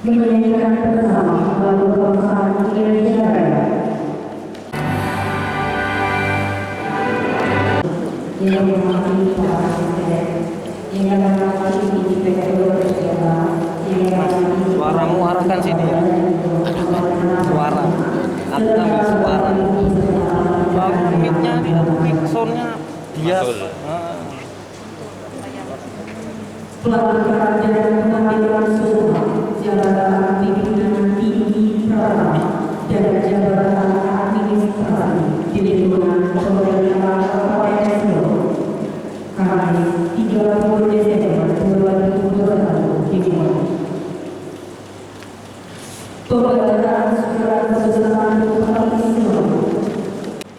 Menyanyikan bersama lagu kebangsaan Indonesia Raya yang menghormati para presiden, yang menghormati Inspektur Jenderal, yang menghormati Suaramu arahkan sini ya. Suara. Aku ambil suara. Bagus mic-nya dia, mic sound-nya dia. pelaksanaan dan pengambilan sumpah jabatan pimpinan tinggi pertama dan jabatan administrasi di lingkungan pemerintahan Kabupaten Solo, Kamis 30 Desember 2021 dimulai. Pembacaan surat keputusan Bupati Solo.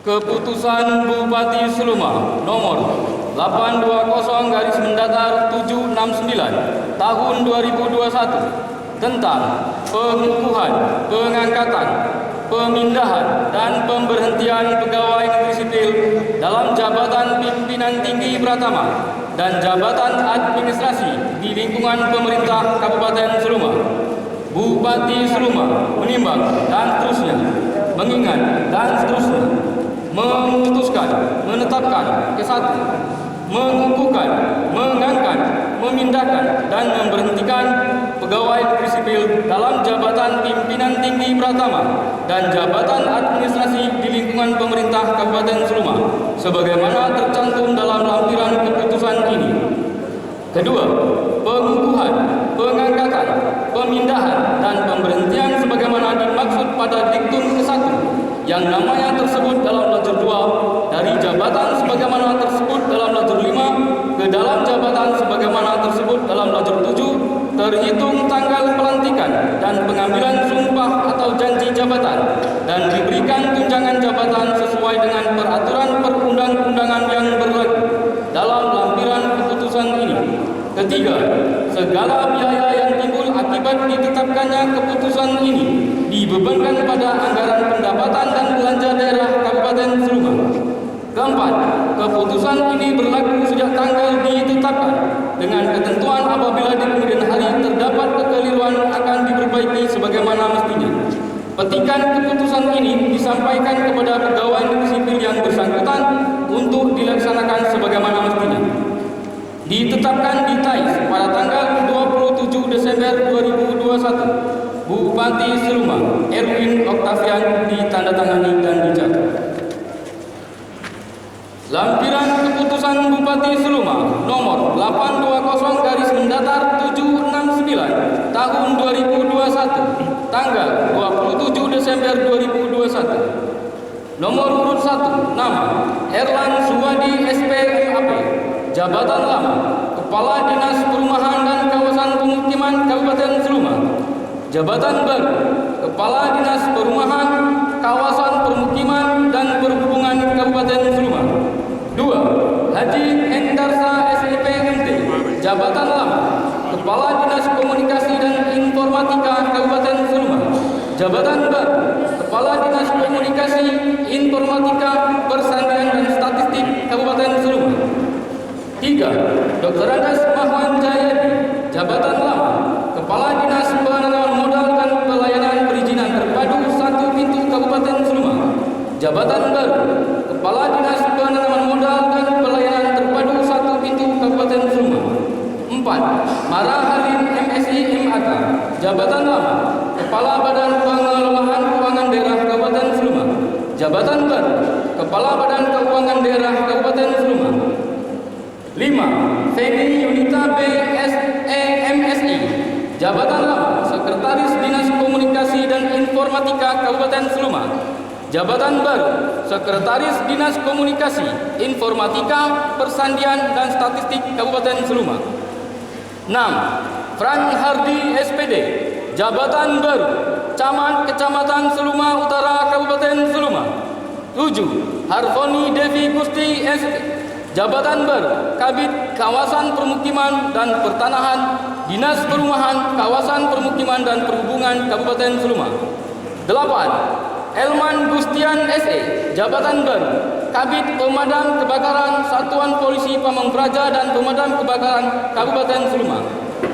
Keputusan Bupati Seluma nomor 820/769 tahun 2021 tentang pengukuhan, pengangkatan, pemindahan dan pemberhentian pegawai negeri sipil dalam jabatan pimpinan tinggi Pratama dan jabatan administrasi di lingkungan pemerintah Kabupaten Seluma. Bupati Seluma menimbang dan seterusnya, mengingat dan seterusnya, memutuskan, menetapkan ke-1, mengukuhkan, mengangkat, memindahkan dan memberhentikan pegawai negeri sipil dalam jabatan pimpinan tinggi Pratama dan jabatan administrasi di lingkungan pemerintah Kabupaten Seluma sebagaimana tercantum dalam lampiran keputusan ini. Kedua, pengukuhan, pengangkatan, pemindahan dan pemberhentian sebagaimana dimaksud pada diktum ke-1 yang namanya tersebut dalam lajur 2 dari jabatan sebagaimana tersebut dalam lajur 5 ke dalam jabatan sebagaimana tersebut dalam lajur 7 terhitung tanggal pelantikan dan pengambilan sumpah atau janji jabatan dan diberikan tunjangan jabatan sesuai dengan peraturan perundang-undangan yang berlaku dalam lampiran keputusan ini. Ketiga, segala biaya yang timbul akibat ditetapkannya keputusan ini dibebankan pada anggaran pendapatan dan belanja daerah Kabupaten Seluma. Keempat, keputusan ini berlaku sejak tanggal ditetapkan dengan ketentuan apabila di kemudian hari terdapat kekeliruan akan diperbaiki sebagaimana mestinya. Petikan keputusan ini disampaikan kepada pegawai negeri sipil yang bersangkutan untuk dilaksanakan sebagaimana mestinya. Ditetapkan di TAIS pada tanggal 27 Desember 2021. Bupati Seluma Erwin Octavian ditandatangani dan dicatat. Lampiran keputusan Bupati Seluma nomor 820/769 tahun 2021 tanggal 27 Desember 2021. Nomor urut 1, nama Erlan Suwadi SPMAP, jabatan lama Kepala Dinas Perumahan dan Kawasan Pemukiman Kabupaten Seluma. Jabatan baru Kepala Dinas Perumahan, Kawasan Permukiman dan Perhubungan Kabupaten Seluma. 2. Haji Endarsa SIP MT, jabatan lama Kepala Dinas Komunikasi dan Informatika Kabupaten Seluma. Jabatan baru Kepala Dinas Komunikasi, Informatika, Persandian dan Statistik Kabupaten Seluma. 3. Dr. Andes Mahwan Jayadi, jabatan lama Kepala Dinas Penanaman Modal dan Pelayanan Perizinan Terpadu 1 Pintu Kabupaten Seluma. Jabatan baru Kepala Dinas Penanaman Modal dan Pelayanan Terpadu 1 Pintu Kabupaten Seluma. 4. Mara Halim MSI MAK, jabatan lama Kepala Badan Pengelolaan Keuangan Daerah Kabupaten Seluma. Jabatan baru Kepala Badan Keuangan Daerah Kabupaten Seluma. 5. Feni Yunita BSE MSI, jabatan lama Sekretaris Dinas Komunikasi dan Informatika Kabupaten Seluma. Jabatan baru Sekretaris Dinas Komunikasi, Informatika, Persandian dan Statistik Kabupaten Seluma. 6. Fran Hardi SPD, jabatan baru Camat Kecamatan Seluma Utara Kabupaten Seluma. 7. Harfoni Devi Gusti SP, jabatan baru Kabid Kawasan Permukiman dan Pertanahan, Dinas Perumahan, Kawasan Permukiman dan Perhubungan Kabupaten Seluma. 8. Elman Gustian SE, jabatan baru Kabid Pemadam Kebakaran Satuan Polisi Pamong Praja dan Pemadam Kebakaran Kabupaten Seluma.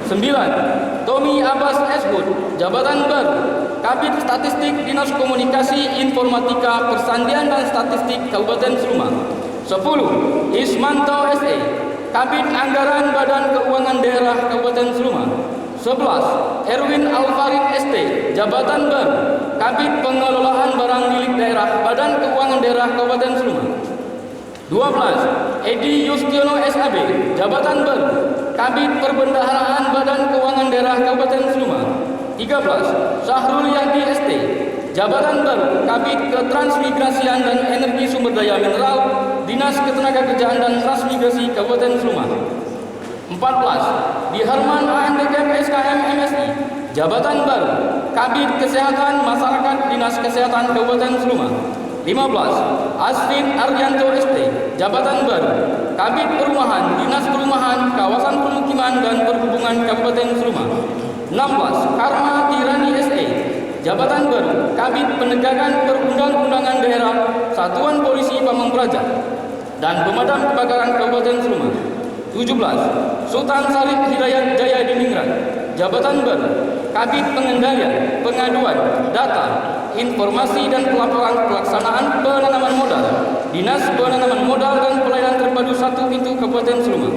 9. Tommy Abbas Esbud, Jabatan Baru, Kabid Statistik Dinas Komunikasi Informatika Persandian dan Statistik Kabupaten Sleman. 10. Ismanto SE, Kabid Anggaran Badan Keuangan Daerah Kabupaten Sleman. 11. Erwin Alfarid ST, Jabatan Baru, Kabid Pengelolaan Barang Milik Daerah Badan Keuangan Daerah Kabupaten Sleman. 12. Edi Yustiono SAB, Jabatan Baru, Kabid Perbendaharaan Badan Keuangan Daerah Kabupaten Sleman. 13. Syahrul Yadi ST, Jabatan Baru, Kabid Ketransmigrasian dan Energi Sumber Daya Mineral, Dinas Ketenagakerjaan dan Transmigrasi Kabupaten Sleman. 14. Diharman ANDKM SKM MSI, Jabatan Baru, Kabid Kesehatan Masyarakat Dinas Kesehatan Kabupaten Sleman. 15. Asfin Aryanto ST, Jabatan Baru, Kabid Perumahan Dinas Perumahan, Kawasan Permukiman dan Perhubungan Kabupaten Sleman. 16. Karma Tirani SE, Jabatan Baru, Kabid Penegakan Perundang-undangan Daerah, Satuan Polisi Pamong Praja dan Pemadam Kebakaran Kabupaten Sleman. 17. Sultan Syarif Hidayat Jaya Diningrat, Jabatan Baru, Kabid Pengendalian, Pengaduan, Data, Informasi dan Pelaporan Pelaksanaan Penanaman Modal, Dinas Penanaman Modal dan Pelayanan Terpadu 1 Pintu Kabupaten Sleman.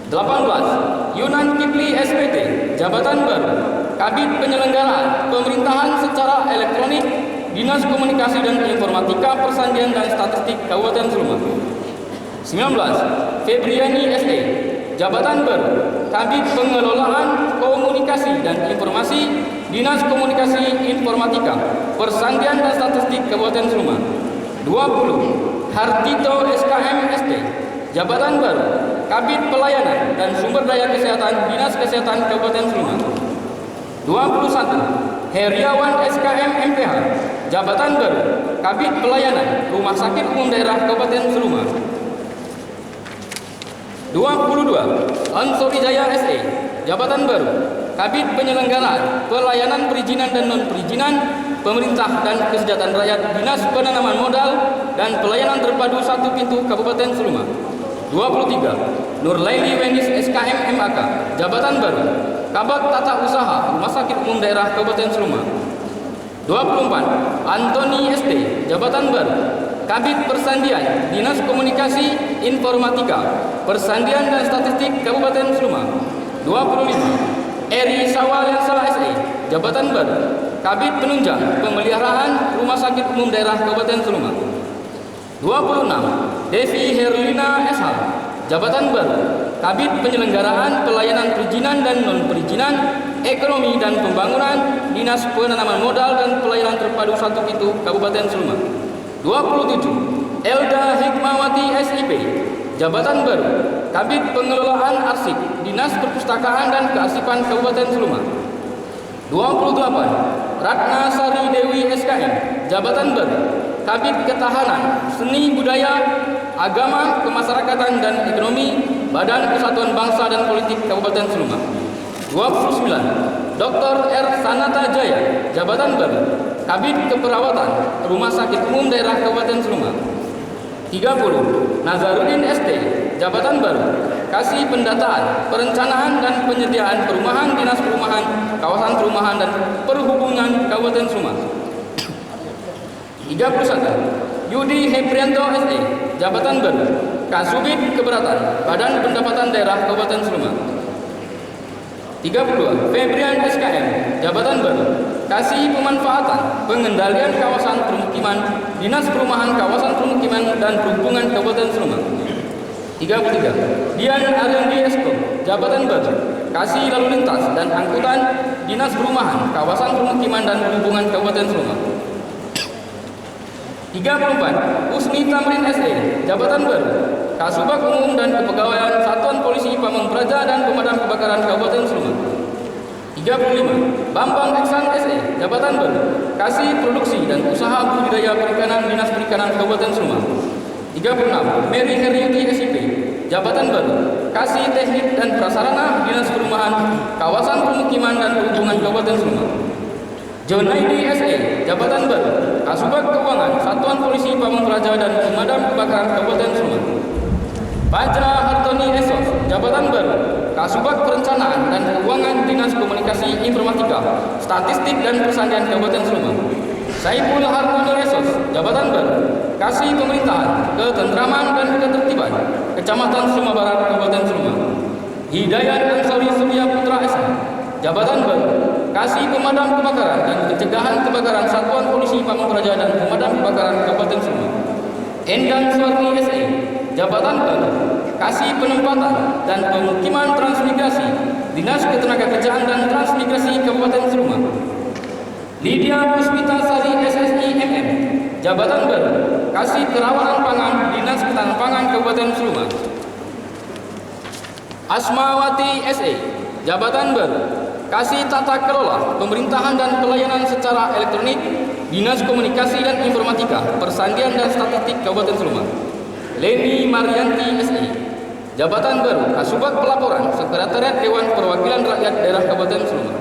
18. Yunan Kipli SPT, Jabatan Baru, Kabid Penyelenggaraan Pemerintahan secara Elektronik, Dinas Komunikasi dan Informatika Persandian dan Statistik Kabupaten Sleman. 19. Febriani SE, Jabatan Baru, Kabid Pengelolaan Komunikasi dan Informasi, Dinas Komunikasi Informatika Persandian dan Statistik Kabupaten Sleman. 20. Hartito SKM ST, Jabatan Baru, Kabid Pelayanan dan Sumber Daya Kesehatan Dinas Kesehatan Kabupaten Sleman. 21. Heriawan SKM MPH, Jabatan Baru, Kabid Pelayanan Rumah Sakit Umum Daerah Kabupaten Sleman. 22. Ansori Jaya SE, Jabatan Baru, Kabid Penyelenggaraan Pelayanan Perizinan dan Non-Perizinan Pemerintah dan Kesejahteraan Rakyat Dinas Penanaman Modal dan Pelayanan Terpadu 1 Pintu Kabupaten Sleman. 23. Nurlaili Wenis SKM MAK, Jabatan Baru, Kabag Tata Usaha Rumah Sakit Umum Daerah Kabupaten Sleman. 24. Antoni ST, Jabatan Baru, Kabid Persandian Dinas Komunikasi Informatika Persandian dan Statistik Kabupaten Sleman. 25. Eri Sawalensa SE, Jabatan Baru, Kabid Penunjang Pemeliharaan Rumah Sakit Umum Daerah Kabupaten Sleman. 26. Devi Herlina SH, Jabatan Baru, Kabid Penyelenggaraan Pelayanan Perizinan dan Non-Perizinan Ekonomi dan Pembangunan Dinas Penanaman Modal dan Pelayanan Terpadu 1 Pintu Kabupaten Sleman. 27. Elda Hikmawati SIP, Jabatan Baru, Kabid Pengelolaan Arsip Dinas Perpustakaan dan Kearsipan Kabupaten Sleman. 28. Ratna Sari Dewi SKM, Jabatan Baru, Kabid Ketahanan, Seni Budaya, Agama, Kemasyarakatan dan Ekonomi, Badan Persatuan Bangsa dan Politik Kabupaten Sleman. 29. Dr. R. Sanata Jaya, Jabatan Baru, Kabid Keperawatan Rumah Sakit Umum Daerah Kabupaten Sleman. 30. Nazarudin ST, Jabatan Baru, Kasih Pendataan, Perencanaan dan Penyediaan Perumahan Dinas Perumahan, Kawasan Perumahan dan Perhubungan Kabupaten Sleman. 31. Yudi Heprianto SE, Jabatan Baru, Kasubit Keberatan Badan Pendapatan Daerah Kabupaten Sleman. 32. Febrian SKM, Jabatan Baru, Kasih Pemanfaatan Pengendalian Kawasan Permukiman Dinas Perumahan Kawasan Permukiman dan Perhubungan Kabupaten Sleman. 33. Dian Ariandi Eskom, Jabatan Baru, Kasih Lalu Lintas dan Angkutan Dinas Perumahan Kawasan Permukiman dan Perhubungan Kabupaten Sleman. 34. Usni Tamrin SE, Jabatan Baru, Kasubag Umum dan Kepegawaian Satuan Polisi Pamong Praja dan Pemadam Kebakaran Kabupaten Sleman. 35. Bambang Eksan SE, Jabatan Baru, Kasih Produksi dan Usaha Budidaya Perikanan Dinas Perikanan Kabupaten Sleman. 36. Mary Heriuti SIP, Jabatan Baru, Kasih Teknik dan Prasarana Dinas Perumahan Kawasan Permukiman dan Perhubungan Kabupaten Sleman. Jonaidi SE, Jabatan Baru, Kasubag Keuangan Satuan Polisi Pamong Praja dan Pemadam Kebakaran Kabupaten Sleman. Pajra Hartoni Esos, Jabatan Baru, Kasubag Perencanaan dan Keuangan Dinas Komunikasi Informatika Statistik dan Persandian Kabupaten Sleman. Saiful Harmoni Esos, Jabatan Baru, Kasih Pemerintahan, Ketentraman dan Ketertiban, Kecamatan Sleman Barat, Kabupaten Sleman. Hidayat Ansori Surya Putra SH, Jabatan Baru, Kasih Pemadam Kebakaran dan Pencegahan Kebakaran Satuan Polisi Pamung Praja dan Pemadam Kebakaran Kabupaten Sleman. Endang Suwarni SE, Jabatan Baru, Kasih Penempatan dan Pemukiman Transmigrasi, Dinas Ketenagakerjaan dan Transmigrasi Kabupaten Sleman. Lydia Puspita Sari SSI MM, Jabatan Baru, Kasih Kerawanan Pangan, Dinas Ketahanan Pangan Kabupaten Sleman. Asmawati SE, Jabatan Baru, Kasih Tata Kelola, Pemerintahan dan Pelayanan secara Elektronik, Dinas Komunikasi dan Informatika, Persandian dan Statistik Kabupaten Sleman. Leni Marianti SE, Jabatan Baru, Kasubag Pelaporan, Sekretariat Dewan Perwakilan Rakyat Daerah Kabupaten Sleman.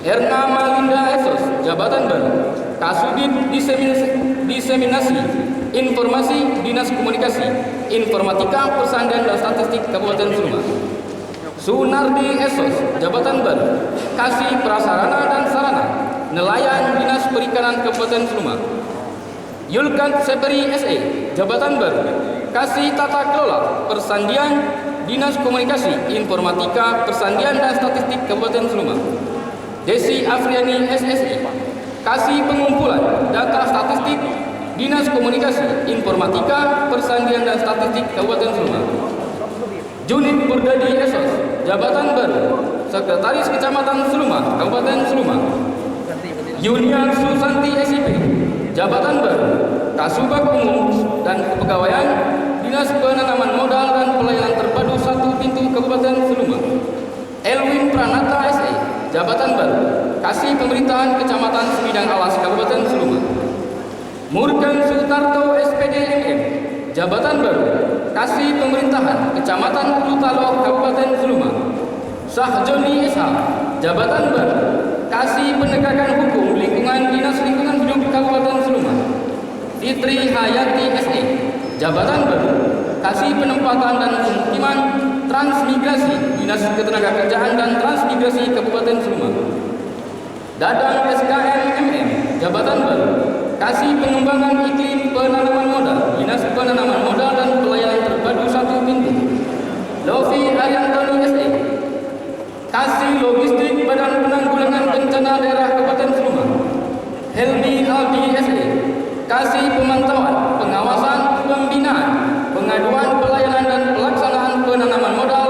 Erna Malinda Esos, Jabatan Baru, Kasubid Diseminasi Informasi, Dinas Komunikasi, Informatika, Persandian dan Statistik Kabupaten Sleman. Sunardi Esos, Jabatan Baru, Kasih Prasarana dan Sarana, Nelayan, Dinas Perikanan Kabupaten Sleman. Yulkan Seperi SE, Jabatan Baru, Kasih Tata Kelola, Persandian, Dinas Komunikasi, Informatika, Persandian dan Statistik Kabupaten Sleman. Desi Afriani SSI, Kasih Pengumpulan Data Statistik, Dinas Komunikasi, Informatika, Persandian dan Statistik Kabupaten Sleman. Junit Burdadi Esos, Jabatan Baru, Sekretaris Kecamatan Sleman, Kabupaten Sleman. Yuniar Susanti SIP, Jabatan Baru, Kasubag Umum dan Kepegawaian, Dinas Penanaman Modal dan Pelayanan Terpadu 1 Pintu Kabupaten Sleman. Elwin Pranata SE, Jabatan Baru, Kasih Pemerintahan Kecamatan Semidang Alas, Kabupaten Sleman. Murgan Sutarto SPD MM, Jabatan Baru, Kasih Pemerintahan Kecamatan Lutalo, Kabupaten Sleman. Sahjoni SH, Jabatan Baru, Kasih Penegakan Hukum Lingkungan, Dinas Lingkungan Hidup Kabupaten Sleman. Fitri Hayati SE, Jabatan Baru, Kasih Penempatan dan Pemukiman Transmigrasi, Dinas Ketenagakerjaan dan Transmigrasi Kabupaten Sleman. Dadang SKM MM, Jabatan Baru, Kasih Pengembangan Iklim Penanaman Modal, Dinas Penanaman Modal dan Pelayanan Terpadu 1 Pintu. Lovi Ariantoni SE, Kasih Logistik Badan Penanggulangan Bencana Daerah Kabupaten Sleman. Helmi Aldi SE, Kasih Pemantauan, Pengawasan, Pembinaan, Pengaduan Pelayanan dan Pelaksanaan Penanaman Modal,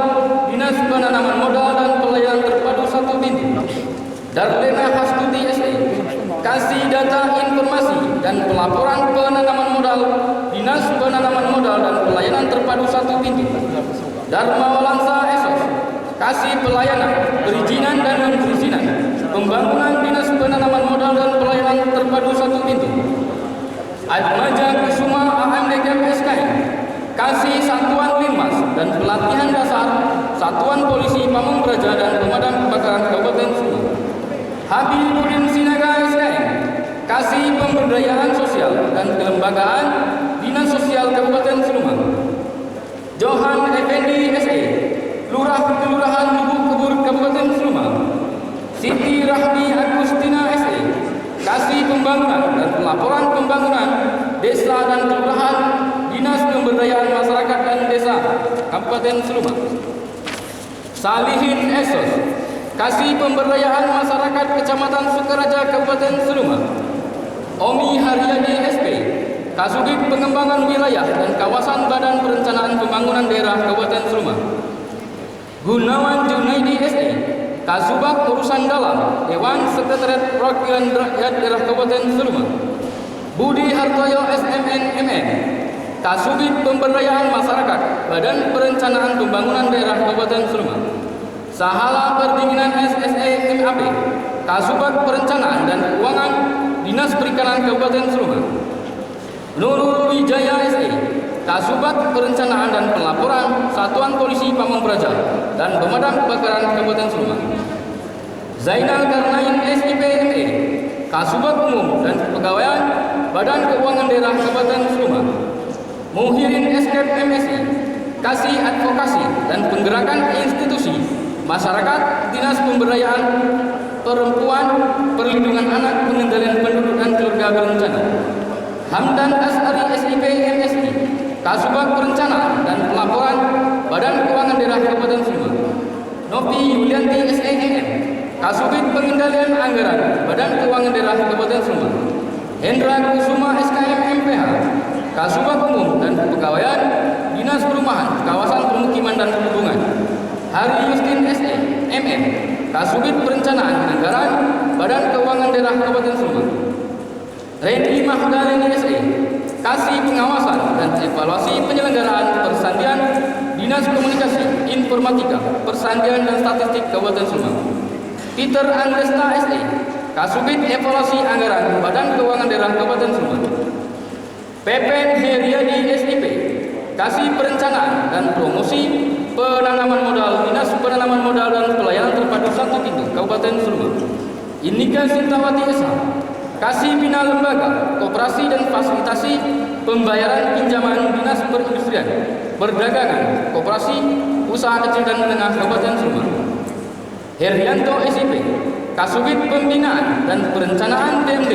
Dinas Penanaman Modal dan Pelayanan Terpadu 1 Pintu. Darlena Hastuti SE, Kasih Data Informasi dan Pelaporan Penanaman Modal, Dinas Penanaman Modal dan Pelayanan Terpadu 1 Pintu. Dharma Walansa Esos, Kasih Pelayanan, Perizinan dan Perizinan, Pembangunan Dinas Penanaman Modal dan Pelayanan Terpadu 1 Pintu. Atmaja Kusuma AMDKM SKM, Kasih Satuan Linmas dan Pelatihan Dasar, Satuan Polisi Pamung Praja dan Pemadam Kebakaran Kabupaten Sleman. Habibuddin Sinaga SKM, Kasih Pemberdayaan Sosial dan Kelembagaan, Dinas Sosial Kabupaten Sleman. Johan Effendi SE, Lurah Kelurahan Lubuk Kebur Kabupaten Sleman. Siti Rahmi Agustina SE, Kasih Pembangunan dan Pelaporan Pembangunan Desa dan Kelurahan, Dinas Pemberdayaan Masyarakat dan Desa Kabupaten Sleman. Salihin Esos, Kasih Pemberdayaan Masyarakat Kecamatan Sukaraja Kabupaten Sleman. Omi Haryadi SP, Kasubag Pengembangan Wilayah dan Kawasan Badan Perencanaan Pembangunan Daerah Kabupaten Sleman. Gunawan Junaidi SE, Kasubag Urusan Dalam, Dewan Sekretariat Perwakilan Rakyat Daerah Kabupaten Sleman. Budi Hartoyo SMN MN, Kasubag Pemberdayaan Masyarakat, Badan Perencanaan Pembangunan Daerah Kabupaten Sleman. Sahala Perdinginan SSE MAP, Kasubag Perencanaan dan Keuangan, Dinas Perikanan Kabupaten Sleman. Nurul Wijaya SE, Kasubag Perencanaan dan Pelaporan, Satuan Polisi Pamung Praja dan Pemadam Kebakaran Kabupaten Sleman. Zainal Karnain SIPME, Kasubag Umum dan Kepegawaian, Badan Keuangan Daerah Kabupaten Sleman. Muhirin Eskep MSI, Kasih Advokasi dan Penggerakan Institusi Masyarakat, Dinas Pemberdayaan perempuan, perlindungan anak, pengendalian penduduk dan keluarga berencana. Hamdan Asari SIP MSI, Kasubag Perencanaan dan Pelaporan Badan Keuangan Daerah Kabupaten Sleman. Novi Yulianti SEM, Kasubit Pengendalian Anggaran Badan Keuangan Daerah Kabupaten Sleman. Hendra Kusuma SKM MPH, Kasubag Umum dan Kepegawaian Dinas Perumahan, Kawasan Permukiman dan Perhubungan. Hari Yustin SE MM, Kasubit Perencanaan Anggaran Badan Keuangan Daerah Kabupaten Sleman. Reni Mahdalini SE, Kasih Pengawasan dan Evaluasi Penyelenggaraan Persandian Dinas Komunikasi, Informatika, Persandian dan Statistik Kabupaten Sleman. Peter Andresta SE, Kasubit Evaluasi Anggaran Badan Keuangan Daerah Kabupaten Sleman. Pepen Heriadi SIP, Kasih Perencanaan dan Promosi Penanaman Modal Dinas Penanaman Modal dan Pelayanan Terpadu Satu Pintu Kabupaten Sleman. Inika Sintawati SH, Kasih Bina Lembaga, Koperasi dan Fasilitasi Pembayaran Pinjaman Dinas Perindustrian, Perdagangan, Koperasi, Usaha Kecil dan Menengah Kabupaten Sleman. Herianto SIP, Kasubit Pembinaan dan Perencanaan DMD,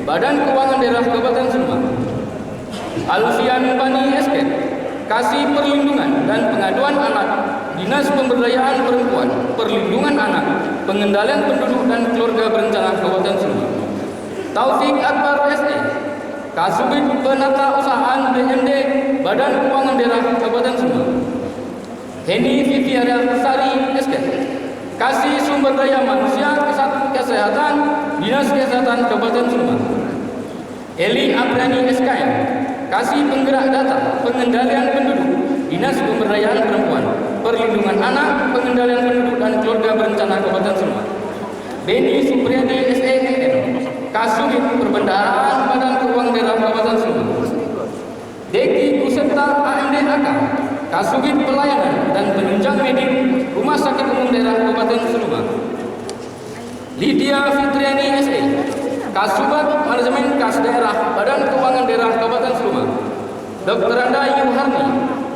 Badan Keuangan Daerah Kabupaten Sleman. Alfian Bani SK, Kasih Perlindungan dan Pengaduan Anak, Dinas Pemberdayaan Perempuan, Perlindungan Anak, Pengendalian Penduduk dan Keluarga Berencana Kabupaten Sleman. Taufik Akbar SE, Kasubit Penata Usahaan BMD, Badan Keuangan Daerah Kabupaten Sleman. Heni Viviana Sari SK, Kasih Sumber Daya Manusia Kesehatan, Dinas Kesehatan Kabupaten Sleman. Eli Apriani SKM, Kasih Penggerak Data, Pengendalian Penduduk, Dinas Pemberdayaan Perempuan, Perlindungan Anak, Pengendalian Penduduk dan Keluarga Berencana Kabupaten Sleman. Beni Supriyadi SEMN, Kasubit Perbendaharaan Badan Keuangan Daerah Kabupaten Sleman. Deki Kusenta AMDAK, Kasubit Pelayanan dan Penunjang Medik Rumah Sakit Umum Daerah Kabupaten Sleman. Lydia Fitriani SE, Kasubag Manajemen Kas Daerah Badan Keuangan Daerah Kabupaten Sleman. Dr. Anda Yuharni,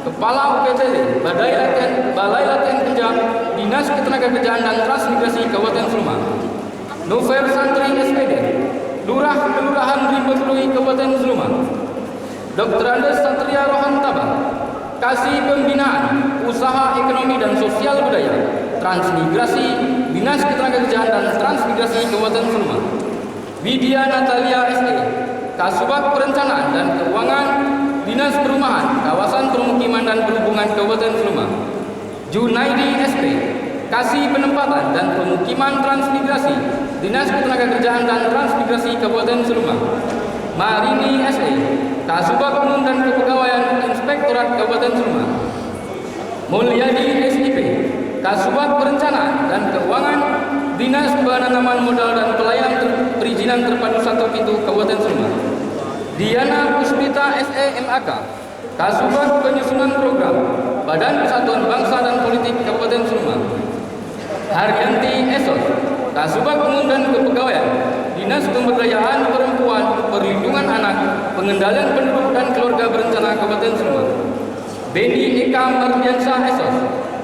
Kepala UPTD Balai Latihan Kerja Dinas Ketenagakerjaan dan Transmigrasi Kabupaten Sleman. Nover Santri SPD, Lurah Kelurahan Rimbetlui Kabupaten Sleman. Dr. Andes Satria Rohantaba, Kasih Pembinaan Usaha Ekonomi dan Sosial Budaya, Transmigrasi, Dinas Ketenagakerjaan dan Transmigrasi Kabupaten Sleman. Widya Natalia SE, Kasubag Perencanaan dan Keuangan, Dinas Perumahan, Kawasan Permukiman dan Perhubungan Kabupaten Sleman. Junaidi SP, Kasih Penempatan dan Pemukiman Transmigrasi, Dinas Ketenagakerjaan dan Transmigrasi Kabupaten Sleman. Marini SE, Kasubag Umum dan Kepegawaian Inspektorat Kabupaten Sleman. Mulyadi SIP, Kasubag Perencanaan dan Keuangan, Dinas Penanaman Modal dan Pelayanan Perizinan Terpadu Satu Pintu Kabupaten Sleman. Diana Puspita SEMAK, Kasubag Penyusunan Program, Badan Persatuan Bangsa dan Politik Kabupaten Sleman. Haryanti Esos, Kasubag Umum dan Kepegawaian, Dinas Pemberdayaan Perempuan, Perlindungan Anak, Pengendalian Penduduk dan Keluarga Berencana Kabupaten Sleman. Beni Eka Mardiansyah Esos,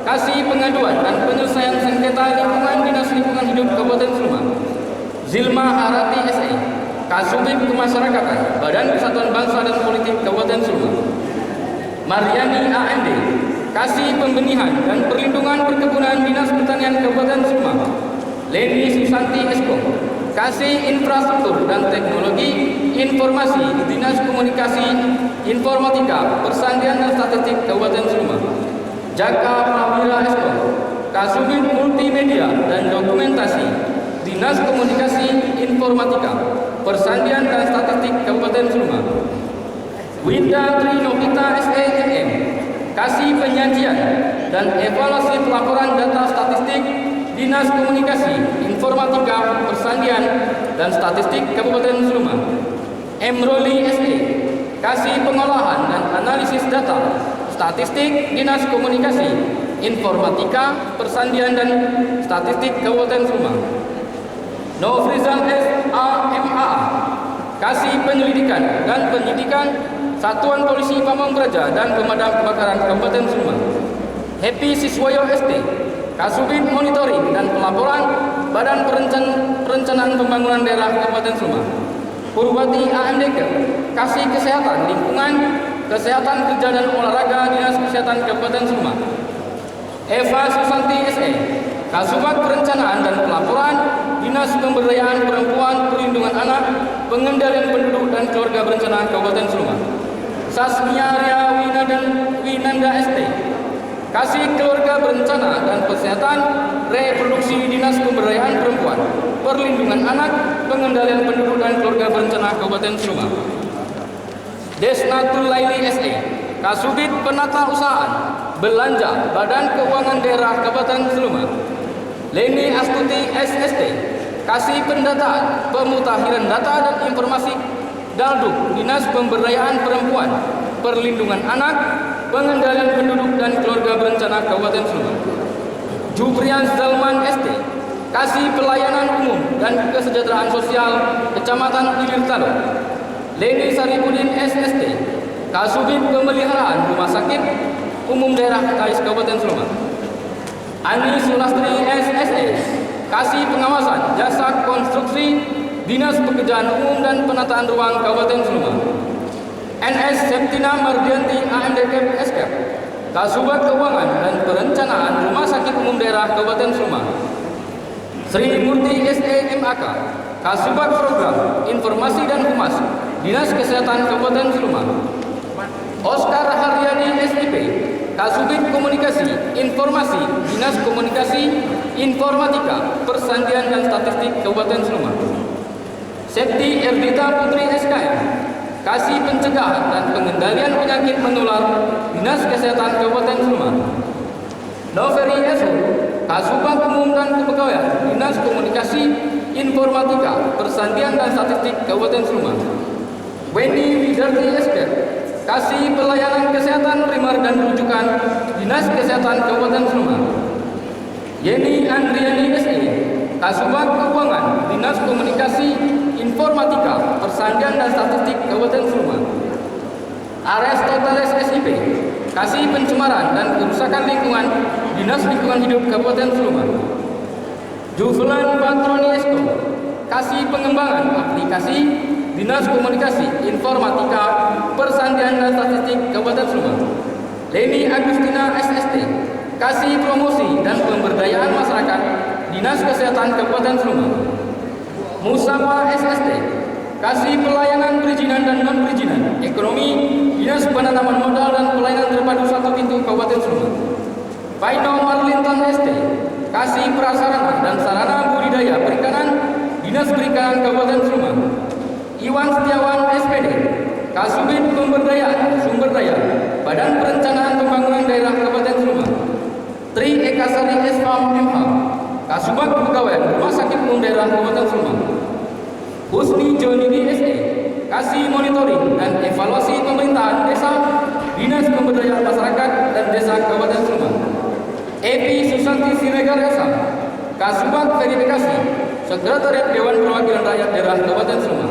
Kasih Pengaduan dan Penyelesaian Sengketa Lingkungan Dinas Lingkungan Hidup Kabupaten Sleman. Zilma Harati SE, Kasubit Kemasyarakatan, Badan Persatuan Bangsa dan Politik Kabupaten Sleman. Mariani AMD, Kasih Pembenihan dan Perlindungan Perkebunan Dinas Pertanian Kabupaten Sleman. Leni Susanti Esko, Kasih Infrastruktur dan Teknologi Informasi, Dinas Komunikasi, Informatika, Persandian dan Statistik Kabupaten Sleman. Jaka Prawira Esko, Kasubit Multimedia dan Dokumentasi, Dinas Komunikasi, Informatika, Persandian dan Statistik Kabupaten Sleman. Winda Trinovita SEMM, Kasih Penyajian dan Evaluasi Pelaporan Data Statistik, Dinas Komunikasi, Informatika, Persandian dan Statistik Kabupaten Sleman. Emroli SE, Kasih Pengolahan dan Analisis Data Statistik, Dinas Komunikasi, Informatika, Persandian dan Statistik Kabupaten Sleman. Nofrizal SAMA, Kasih Penyelidikan dan Penyidikan, Satuan Polisi Pamong Praja dan Pemadam Kebakaran Kabupaten Sleman. Happy Siswoyo ST, Kasubit Monitoring dan Pelaporan Badan Perencanaan Pembangunan Daerah Kabupaten Sleman. Purwati AMDK, Kasih Kesehatan Lingkungan, Kesehatan Kerja dan Olahraga Dinas Kesehatan Kabupaten Sleman. Eva Susanti SE, Kasubag Perencanaan dan Pelaporan Dinas Pemberdayaan Perempuan, Perlindungan Anak, Pengendalian Penduduk dan Keluarga Berencana Kabupaten Sleman. Sasmia Ria Winanda ST, Kasih Keluarga Berencana dan Kesehatan Reproduksi Dinas Pemberdayaan Perempuan, Perlindungan Anak, Pengendalian Penduduk dan Keluarga Berencana Kabupaten Sleman. Desnatul Laili SE, Kasubit Penata Usahaan Belanja Badan Keuangan Daerah Kabupaten Sleman. Leni Astuti SST, Kasih Pendataan, Pemutakhiran Data dan Informasi Dalduk Dinas Pemberdayaan Perempuan, Perlindungan Anak, Pengendalian Penduduk dan Keluarga Berencana Kabupaten Sleman. Juprian Zalman ST, Kasih Pelayanan Umum dan Kesejahteraan Sosial Kecamatan Ilir Taluk. Leni Saripudin SST, Kasubit Pemeliharaan Rumah Sakit Umum Daerah Kais Kabupaten Sleman. Ani Sulastri SSE, Kasih Pengawasan Jasa Konstruksi Dinas Pekerjaan Umum dan Penataan Ruang Kabupaten Sleman. NS Septina Mardianti AMDK SKP, Kasubag Keuangan dan Perencanaan Rumah Sakit Umum Daerah Kabupaten Sleman. Sri Murti SEMAK, Kasubag Program Informasi dan Humas Dinas Kesehatan Kabupaten Sleman. Oscar Haryani SIP, Kasubit Komunikasi Informasi Dinas Komunikasi Informatika Persandian dan Statistik Kabupaten Sleman. Septi Erdita Putri SKM, Kasih Pencegahan dan Pengendalian Penyakit Menular Dinas Kesehatan Kabupaten Sleman. Noveri Esu, Kasubag Umum dan Kepegawaian Dinas Komunikasi Informatika Persandian dan Statistik Kabupaten Sleman. Wendy Widarti SK, Kasih Pelayanan Kesehatan Primer dan Rujukan Dinas Kesehatan Kabupaten Sleman. Yeni Andriani SE, Kasubag Keuangan Dinas Komunikasi Informatika Persandian dan Statistik Kabupaten Sleman. Ares Totales SIP, Kasih Pencemaran dan Kerusakan Lingkungan Dinas Lingkungan Hidup Kabupaten Sleman. Juflan Patroni Esko, Kasih Pengembangan Aplikasi Dinas Komunikasi Informatika Persandian dan Statistik Kabupaten Sleman. Leni Agustina SST, Kasih Promosi dan Pemberdayaan Masyarakat Dinas Kesehatan Kabupaten Sleman. Musafa SST, Kasih Pelayanan Perizinan dan Non-Perizinan Ekonomi Dinas Penanaman Modal dan Pelayanan Terpadu Satu Pintu Kabupaten Sleman. Paino Marlinton ST, Kasih Prasarana dan Sarana Budidaya Perikanan Dinas Perikanan Kabupaten Sleman. Iwan Setiawan SPD, Kasubit Pemberdayaan Sumber Daya Badan Perencanaan Pembangunan Daerah Kabupaten Sleman. Tri Ekasari SPAM MH, Kasubag Kepegawaian Rumah Sakit Umum Daerah Kabupaten Sleman. Husni Jonidi SE, Kasih Monitoring dan Evaluasi Pemerintahan Desa Dinas Pemberdayaan Masyarakat dan Desa Kabupaten Sleman. Epi Susanti Siregar SH, Kasubag Verifikasi Sekretariat Dewan Perwakilan Rakyat Daerah Kabupaten Sleman.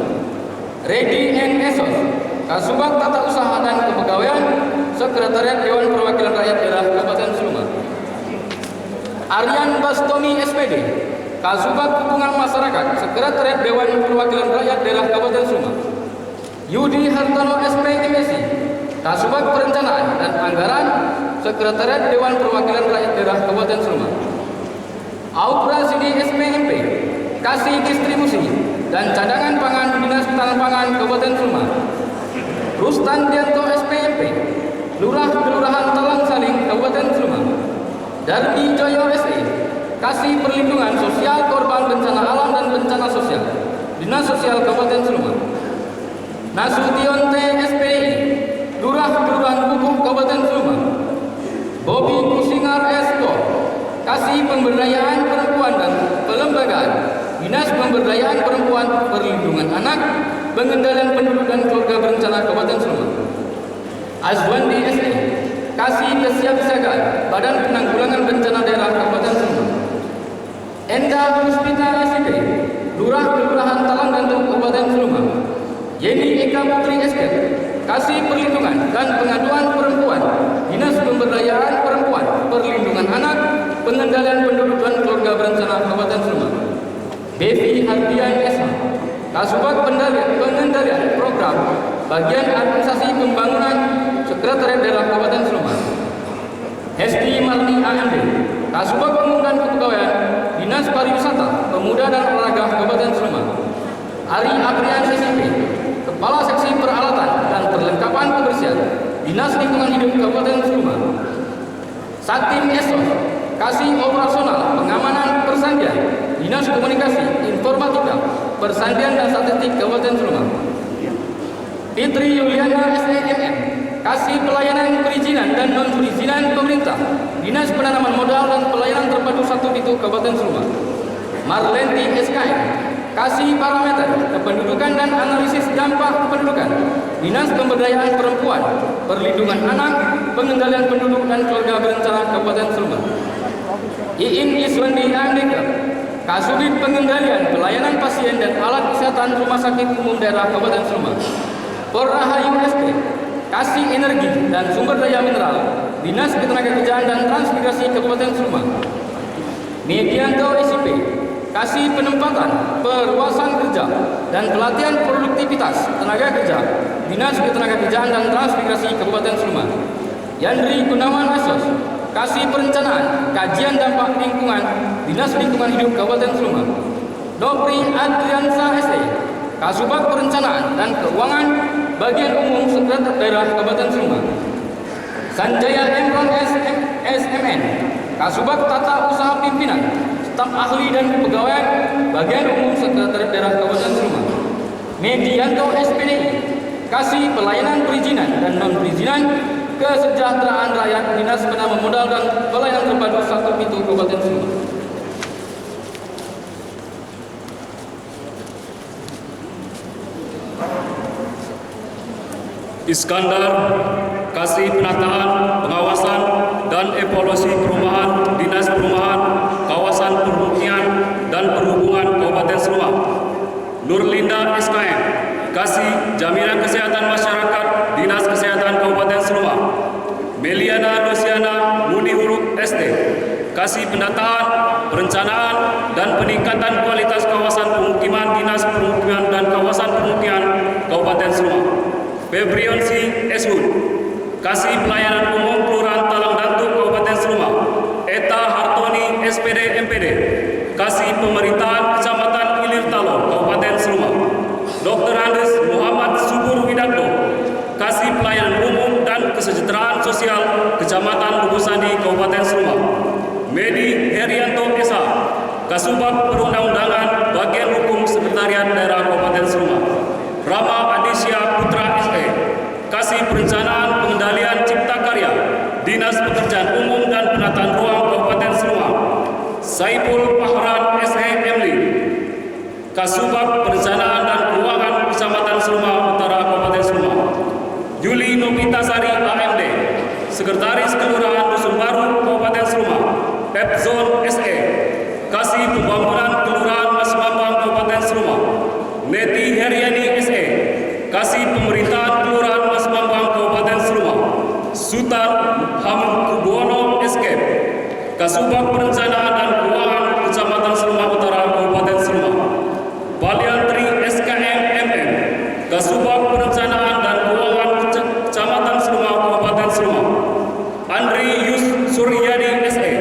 Redi N. Esos, Kasubag Tata Usaha dan Kepegawaian Sekretariat Dewan Perwakilan Rakyat Daerah Kabupaten Sleman. Aryan Bastomi SPD, Kasubag Hubungan Masyarakat Sekretariat Dewan Perwakilan Rakyat Daerah Kabupaten Sleman. Yudi Hartono SPMSI, Kasubag Perencanaan dan Anggaran Sekretariat Dewan Perwakilan Rakyat Daerah Kabupaten Sleman. Aupra Sidi SPMP, Kasih Distribusi dan Cadangan Pangan Dinas Ketahanan Pangan Kabupaten Sleman. Rustan Dianto SPMP, Lurah Kelurahan Talang Saling Kabupaten Sleman. Darmi Joyo SE, Kasih Perlindungan Sosial Korban Bencana Alam dan Bencana Sosial Dinas Sosial Kabupaten Sleman. Nasution T SPI, Lurah Kelurahan Buku Kabupaten Sleman. Bobby Kusingar Esko, Kasih Pemberdayaan Perempuan dan Pelembagaan Dinas Pemberdayaan Perempuan, Perlindungan Anak, Pengendalian Penduduk dan Keluarga Berencana Kabupaten Sleman. Azwandi SE, Kasih Kesiapsiagaan Badan Penanggulangan Bencana Daerah Kabupaten Sleman. Enda Puspita SIP, Lurah Kelurahan Talang Gantung Kabupaten Sleman. Yeni Eka Putri SK, Kasih Perlindungan dan Pengaduan Perempuan Dinas Pemberdayaan Perempuan, Perlindungan Anak, Pengendalian Penduduk dan Keluarga Berencana Kabupaten Sleman. Bevi Hardian SH, Kasubag Pengendalian Program Bagian Administrasi Pembangunan Sekretariat Daerah Kabupaten Sleman. Hesti Marni AMD, Kasubag Pembangunan Kepegawaian Dinas Pariwisata, Pemuda dan Olahraga Kabupaten Sleman. Ari Aprian SIP, Kepala Seksi Peralatan dan Perlengkapan Kebersihan Dinas Lingkungan Hidup Kabupaten Sleman. Satim Esos, Kasih Operasional Pengamanan Persandian Dinas Komunikasi, Informatika, Persandian dan Statistik Kabupaten Sleman. Fitri Yuliana SEMM, Kasih Pelayanan Perizinan dan Non-Perizinan Pemerintah, Dinas Penanaman Modal dan Pelayanan Terpadu 1 Pitu Kabupaten Sleman. Marlenti SKM, Kasih Parameter Kependudukan dan Analisis Dampak Kependudukan, Dinas Pemberdayaan Perempuan, Perlindungan Anak, Pengendalian Penduduk dan Keluarga Berencana Kabupaten Sleman. Iin Iswandi Andika, Kasubit Pengendalian Pelayanan Pasien dan Alat Kesehatan Rumah Sakit Umum Daerah Kabupaten Sleman. Rahayu ST, Kasih Energi dan Sumber Daya Mineral, Dinas Ketenagakerjaan dan Transmigrasi Kabupaten Sleman. Medianto SIP, Kasih Penempatan, Perluasan Kerja dan Pelatihan Produktivitas Tenaga Kerja, Dinas Ketenagakerjaan dan Transmigrasi Kabupaten Sleman. Yandri Gunawan Asos, Kasih Perencanaan, Kajian Dampak Lingkungan, Dinas Lingkungan Hidup Kabupaten Sleman. Nopri Adriansa SE, Kasubag Perencanaan dan Keuangan Bagian Umum Sekretariat Daerah Kabupaten Sleman. Sanjaya Emron SMN, Kasubag Tata Usaha Pimpinan, Staf Ahli dan Kepegawaian Bagian Umum Sekretariat Daerah Kabupaten Sleman. Medianto SPDI, Kasih Pelayanan Perizinan dan Non-Perizinan Kesejahteraan Rakyat, Dinas Penanaman Modal dan Pelayanan Terpadu 1 Pitu Kabupaten Sleman. Iskandar, Kasih Penataan, Pengawasan dan Evaluasi Perumahan, Dinas Perumahan, Kawasan Permukiman dan Perhubungan Kabupaten Sleman. Nurlinda SKM, Kasih Jaminan Kesehatan Masyarakat, Dinas Kesehatan Kabupaten Sleman. Meliana Luciana Munihuruk ST, Kasih Pendataan, Perencanaan dan Peningkatan Kualitas Kawasan Permukiman, Dinas Permukiman dan Kawasan Permukiman Kabupaten Sleman. Febrionsi Eshud, Kasih Pelayanan Umum Kelurahan Talang Dantuk Kabupaten Sleman. Eta Hartoni SPD MPD, Kasih Pemerintahan Kecamatan Ilir Talo Kabupaten Sleman. Dr. Andes Muhammad Subur Widakdo, Kasih Pelayanan Umum dan Kesejahteraan Sosial Kecamatan Lubusandi Kabupaten Sleman. Medi Herianto Esa, Kasubag Perundang-undangan Bagian Hukum Sekretariat Daerah Kabupaten Sleman. Rama Adisya Putra SE, Kasih Perencanaan Pengendalian Cipta Karya, Dinas Pekerjaan Umum dan Penataan Ruang Kabupaten Sleman. Saiful Pahran SE MLI, Kasubag Perencanaan dan Keuangan Kecamatan Sleman Utara Kabupaten Sleman. Yuli Novitasari AMD, Sekretaris Kelurahan Dusun Baru Kabupaten Sleman. Pepzon SE, Kasih Pembangunan Kelurahan Mas Bambang Kabupaten Sleman. Neti Heriani SE, Kasih Pemerintahan Kelurahan Mas Bambang Kabupaten Sleman. Sultan Hamkubono SK, Kasubag Perencanaan dan Keuangan Kecamatan Sleman Utara Kabupaten Sleman. Baliantri SKM MM, Kasubag Perencanaan dan Keuangan Kecamatan Sleman Kabupaten Sleman. Andri Yus Suryadi SE,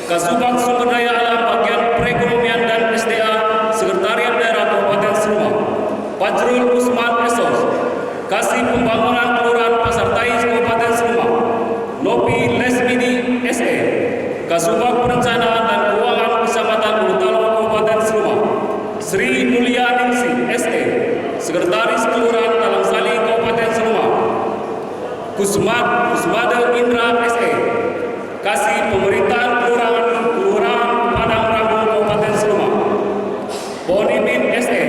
Kasubag Sumber Daya Alam Bagian Perekonomian dan SDA Sekretariat Daerah Kabupaten Sleman. Fajrul Usman Esos, Kasih Pembangunan Kelurahan Pasar Tais Kabupaten Sleman. Nopi Lesmini SE, Kasubag Perencanaan dan Keuangan Kecamatan Urutalo Kabupaten Sleman. Sri Mulia Ningsi SE, Sekretaris Kelurahan Talangsali Kabupaten Sleman. Kusmade Indra SE, Kasih Pemerintahan Kelurahan Padang Rambung Kabupaten Sleman. Bonimin SE,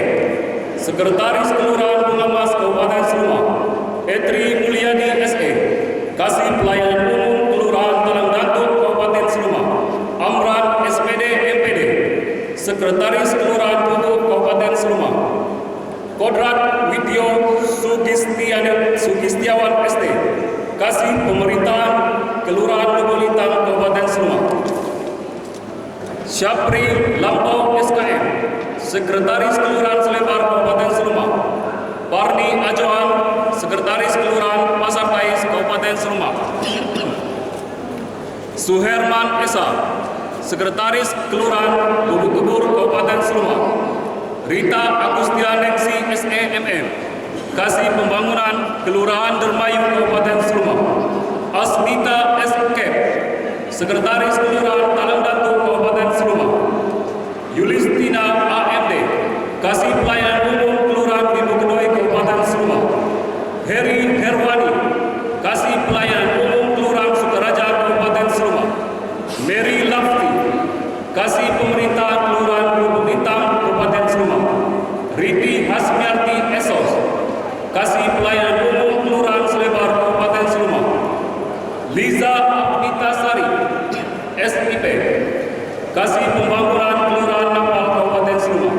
Sekretaris Kelurahan Bungamas Kabupaten Sleman. Etri Mulyadi SE, Kasih Pelayanan Umum Kelurahan Talang Dantuk Kabupaten Sleman. Amran SPD MPD, Sekretaris Kelurahan Tugu Kabupaten Sleman. Kodrat Widyo Sugistiawan ST, Kasih Pemerintahan Kelurahan Lubulintang Kabupaten Sleman. Syapri Lampau SKM, Sekretaris Kelurahan Selebar Kabupaten Seluma. Parni Ajoan, Sekretaris Kelurahan Pasar Tais Kabupaten Seluma. Suherman Esa, Sekretaris Kelurahan Lubuk Kebur Kabupaten Seluma. Rita Agustianeksi SEMM, Kasih Pembangunan Kelurahan Dermayu Kabupaten Seluma. Asmita S. Kep, Sekretaris Kelurahan Talang Datu Kabupaten Seluma. Yulistina AMD, Kasih Pelayanan Umum Kelurahan Lubuk Kedoi Kabupaten Seluma. Heri Herwani, Kasih Pelayanan Umum Kelurahan Sukaraja Kabupaten Seluma. Mary Lafti, Kasih Pemerintah Kelurahan Lubuk Hitam Kabupaten Seluma. Riti Hasmiarti Esos, Kasih Pelayanan Umum Kelurahan Selebar Kabupaten Seluma. Liza Apnita Sari, SIP, Kasih Pembangunan Kelurahan Napal Kabupaten Seluma.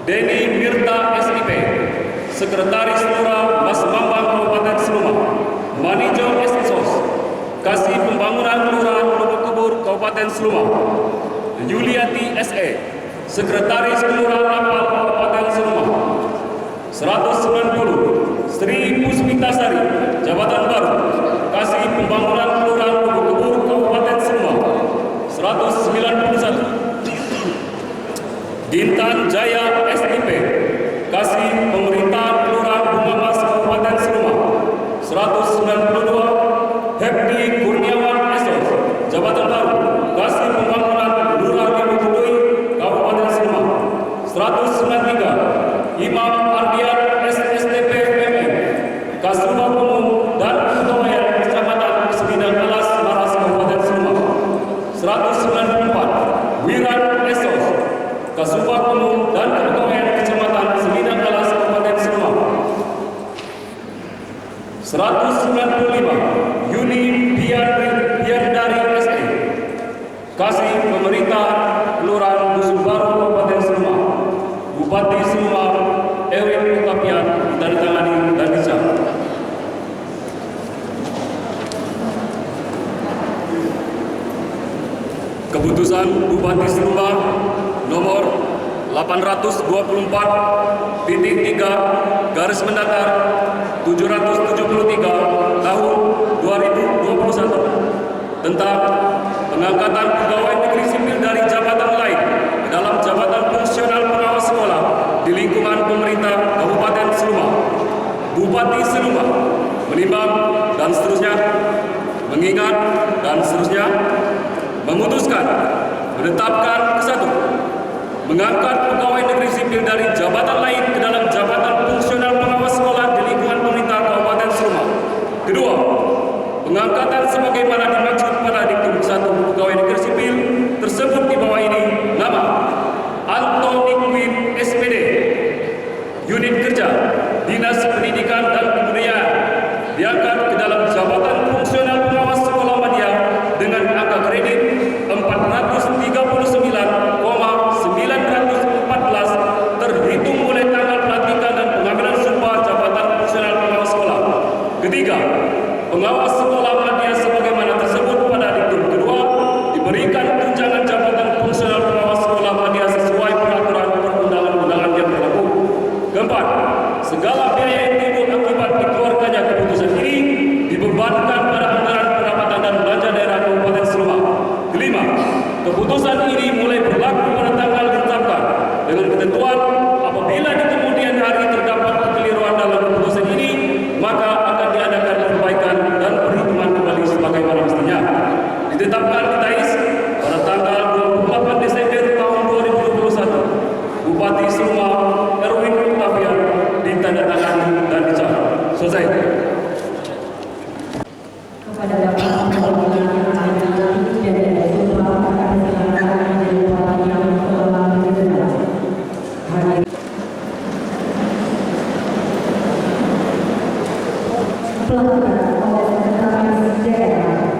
Denny Mirta SIP, Sekretaris Lurah Mas Bambang Kabupaten Seluma. Manijo Esos, Kasih Pembangunan Kelurahan Lubuk Kebur Kabupaten Seluma. Yuliati SE, Sekretaris Kelurahan Napal Kabupaten Seluma. 190 Sri Puspitasari, Jabatan Baru, Kasih Pembangunan Kelurahan Lubuk Kebur Kabupaten Seluma. 191 Dintan Jaya SIP, Kasih Pemerintahan Kelurahan Bunga Mas Kabupaten Seluma. 192 Hepti Kurniawan Esos, Jabatan Baru, Kasih Pembangunan Lurah Lubuk Kedoi Kabupaten Seluma. 193 Imam Ardian SSTP MM, Kasubag Umum dan Kepegawaian Kecamatan Semidang Alas Maras Kabupaten Seluma. 194 Wiran Esos, Kasubag Umum dan Kepegawaian Kecamatan Semidang Alas Kabupaten Seluma. 195 Yuni Biandari SE, Kasih Pemerintah Kelurahan Dusun Baru Kabupaten Seluma. Bupati Seluma Ewin Utapian ditandatangani dan dicap. Keputusan Bupati Seluma nomor 824.3 garis mendatar 773 tahun 2021 tentang pengangkatan pegawai negeri sipil dari jabatan lain ke dalam jabatan fungsional pengawas sekolah di lingkungan pemerintah Kabupaten Seluma. Bupati Seluma menimbang dan seterusnya, mengingat dan seterusnya, memutuskan menetapkan kesatu, mengangkat pegawai negeri sipil dari jabatan lain ke dalam jabatan fungsional pengawas sekolah di lingkungan pemerintah Kabupaten Seluma. Kedua, pengangkatan sebagaimana dimaksud pada diktum 1 pegawai negeri sipil tersebut di bawah ini. Nama Antoni Quinn SPD, Unit Kerja Dinas Pendidikan dan Kebudayaan, diangkat ke dalam jabatan fungsional pengawas sekolah media dengan angka kredit 439,914 terhitung mulai tanggal pelantikan dan pengambilan sumpah jabatan fungsional pengawas sekolah. Ketiga, pengawas sekolah media sebagaimana tersebut pada diktum kedua diberikan tunjangan jabatan fungsional pengawas sekolah media sesuai peraturan perundang-undangan yang berlaku. Keempat, segala biaya yang timbul akibat dikeluarkannya keputusan ini dibebankan pada anggaran pendapatan dan belanja daerah Kabupaten Seluma. Kelima, keputusan ini mulai berlaku pada tanggal ditetapkan dengan ketentuan apabila di kemudian hari terdapat kekeliruan dalam keputusan ini, maka akan diadakan perbaikan dan perhitungan kembali sebagaimana mestinya. Ditetapkan di Tais pada tanggal 28 Desember tahun 2021. Bupati Seluma Erwin Utapian ditandatangani dan dicap. Selesai. Kepada Bapak Ibu yang hadir dan ada semua akan silakan menjadi bupati yang telah dikenal. Hadir. Pelaksanaan oleh Sekretaris Daerah.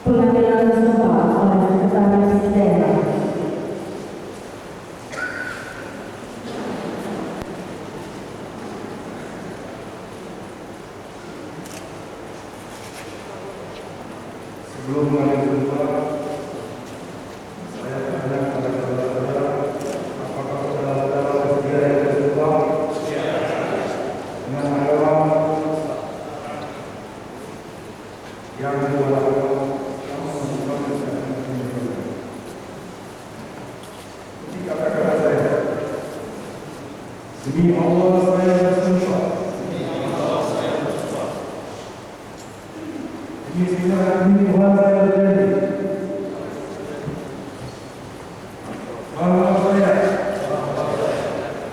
Pengambilan sumpah oleh Sekretaris Daerah. Sebelum mengambil sumpah, saya tanya kepada saudara-saudara, apakah saudara-saudara bersedia yang bersumpah dengan agama yang kedua kata-kata saya, demi Allah saya bersumpah. Demi Tuhan saya berjanji bahwa saya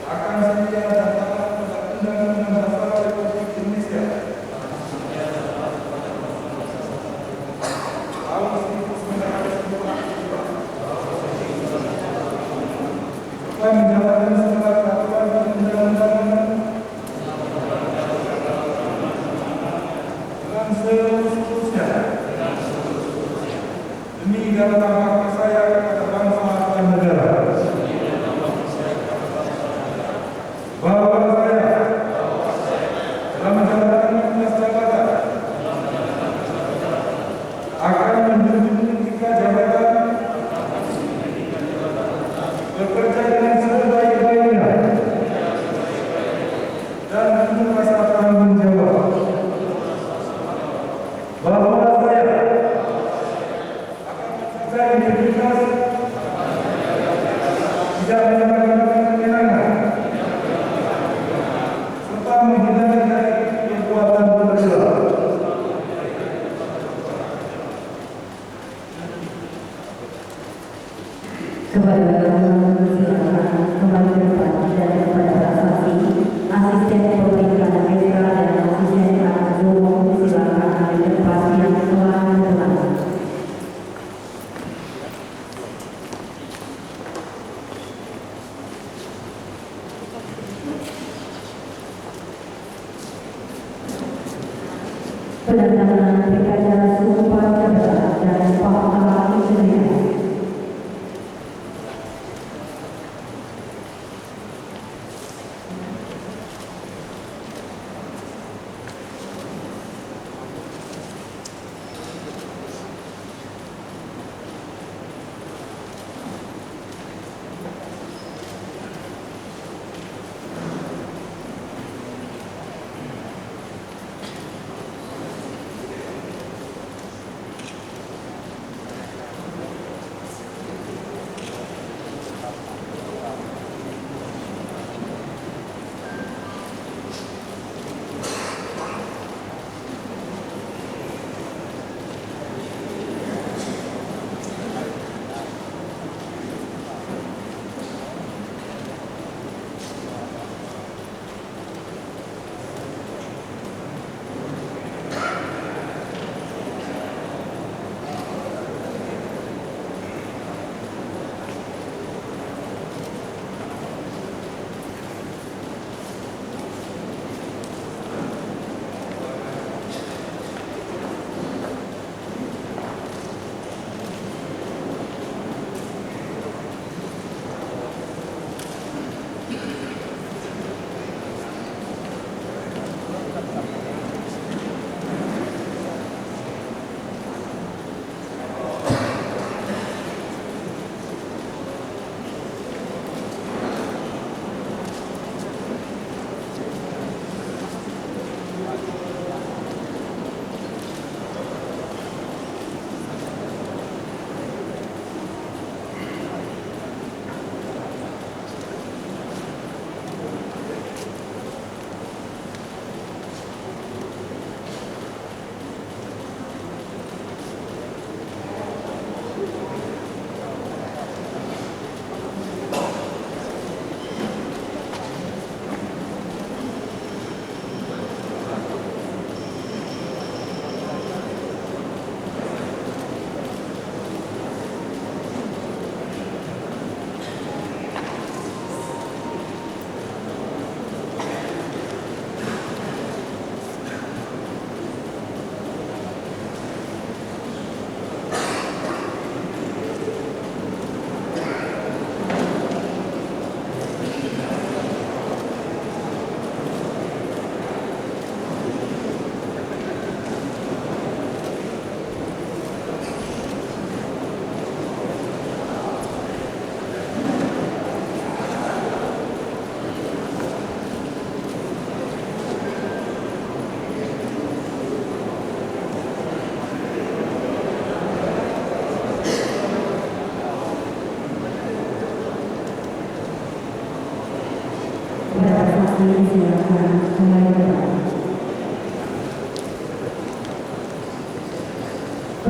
akan setia dan taat pada Undang-Undang Dasar Republik Indonesia tahun 1945 serta menjalankan segala peraturan perundang-undangan dengan seterusnya demi dharma bakti saya kepada bangsa dan negara, bahwa saya dalam menjalankan tugas jabatan akan menjunjung etika jabatan, bekerja dengan sebaik-baiknya dan penuh rasa tanggung jawab, bahwa saya akan integritas, tidak menyalahgunakan kewenangan, serta menghindari dari perbuatan berdosa. Kepada silakan kembali ke depan dan kepada Pak Saksi, Asisten Pemerintahan Desa dan Asisten Anak Zoom silakan ke depan yang telah berkenan. Penandatanganan berita sumpah jabatan dan fakta integritas.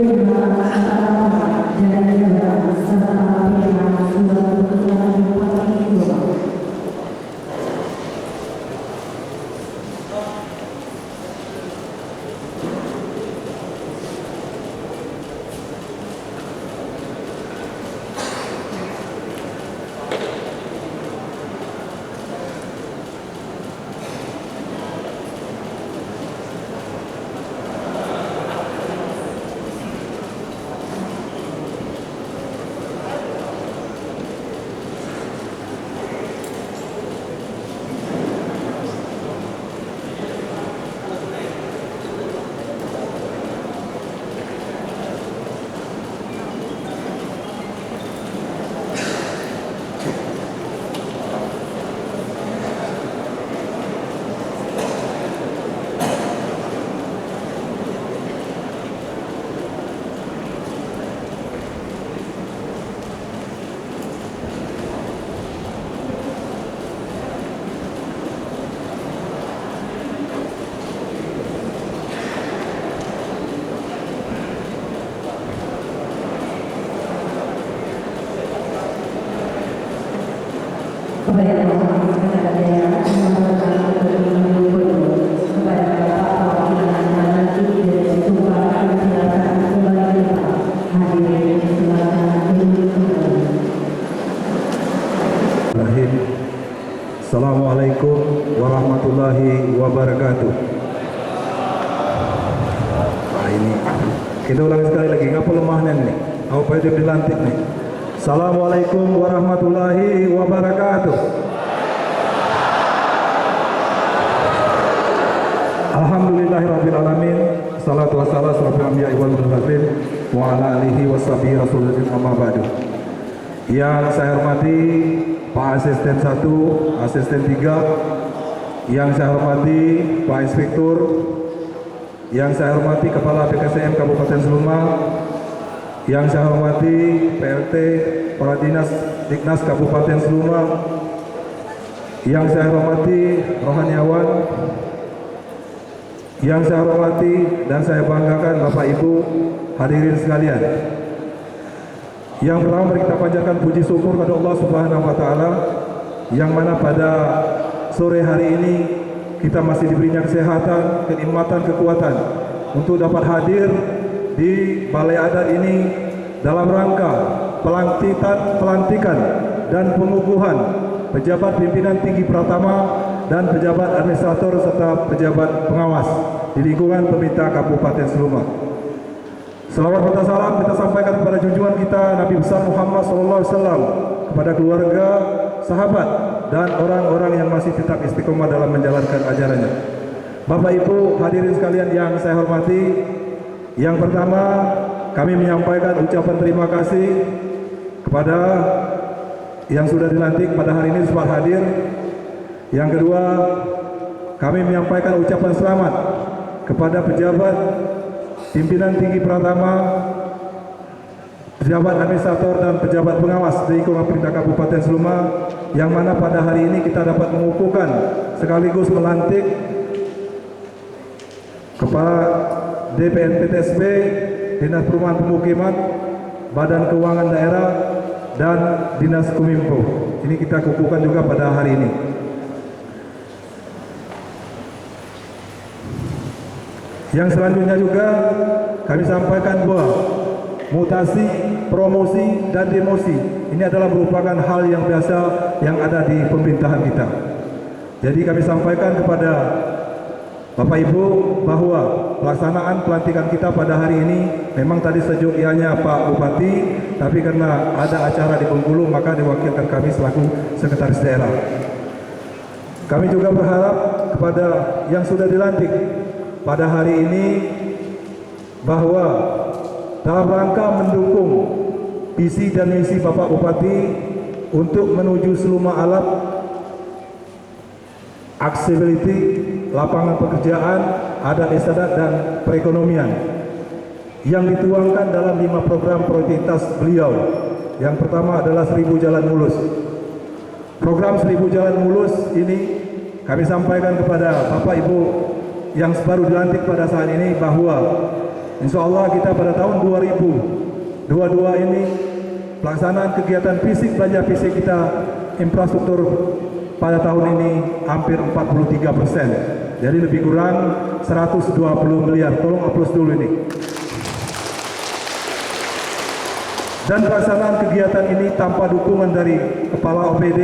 penerimaan atas dan negara serta pilihan surat keputusan Bupati Subang. Kepada yang kepada daerah kepada Bapak Perwakilan Nanti dari Subang silakan kembali hadirin silakan kembali. Assalamualaikum warahmatullahi wabarakatuh. Nah ini kita ulangi sekali lagi, ngapa lemahnya nih? Apa itu dilantik nih? Assalamualaikum warahmatullahi wabarakatuh. Alhamdulillahirabbil alamin. Salatu wassalamu ala asyrofil wal mursalin wa ala alihi washabihi rasulillah amma ba'du. Yang saya hormati Pak Asisten 1, Asisten 3, yang saya hormati Pak Inspektur, yang saya hormati Kepala BKSDM Kabupaten Seluma, yang saya hormati PLT Kepala Dinas Diknas Kabupaten Seluma, yang saya hormati rohaniawan, yang saya hormati dan saya banggakan Bapak Ibu hadirin sekalian. Yang pertama mari kita panjatkan puji syukur kepada Allah Subhanahu wa taala yang mana pada sore hari ini kita masih diberinya kesehatan, kenikmatan, kekuatan untuk dapat hadir di Balai Adat ini dalam rangka pelantikan dan pengukuhan pejabat pimpinan tinggi Pratama dan pejabat administrator serta pejabat pengawas di lingkungan pemerintah Kabupaten Seluma. Selawat serta salam kita sampaikan kepada junjungan kita Nabi besar Muhammad SAW, kepada keluarga, sahabat, dan orang-orang yang masih tetap istiqomah dalam menjalankan ajarannya. Bapak Ibu hadirin sekalian yang saya hormati, yang pertama kami menyampaikan ucapan terima kasih kepada yang sudah dilantik pada hari ini sempat hadir. Yang kedua, kami menyampaikan ucapan selamat kepada pejabat pimpinan tinggi Pratama, pejabat administrator dan pejabat pengawas di lingkungan pemerintah Kabupaten Seluma, yang mana pada hari ini kita dapat mengukuhkan sekaligus melantik Kepala DPNPTSB, Dinas Perumahan Pemukiman, Badan Keuangan Daerah, dan Dinas Kominfo. Ini kita kukuhkan juga pada hari ini. Yang selanjutnya juga kami sampaikan bahwa mutasi, promosi, dan demosi ini adalah merupakan hal yang biasa yang ada di pemerintahan kita. Jadi kami sampaikan kepada Bapak Ibu bahwa pelaksanaan pelantikan kita pada hari ini memang tadi sejuk ianya Pak Bupati, tapi karena ada acara di Bengkulu maka diwakilkan kami selaku Sekretaris Daerah. Kami juga berharap kepada yang sudah dilantik pada hari ini bahwa dalam rangka mendukung visi dan misi Bapak Bupati untuk menuju Seluma Alap, accessibility, lapangan pekerjaan, adat istiadat dan perekonomian yang dituangkan dalam 5 program prioritas beliau. Yang pertama adalah 1000 Jalan Mulus. Program 1000 Jalan Mulus ini kami sampaikan kepada Bapak Ibu yang baru dilantik pada saat ini bahwa insya Allah kita pada tahun 2022 ini pelaksanaan kegiatan fisik, belajar fisik kita, infrastruktur pada tahun ini hampir 43%. Jadi lebih kurang 120 miliar. Tolong aplaus dulu ini. Dan pelaksanaan kegiatan ini tanpa dukungan dari Kepala OPD,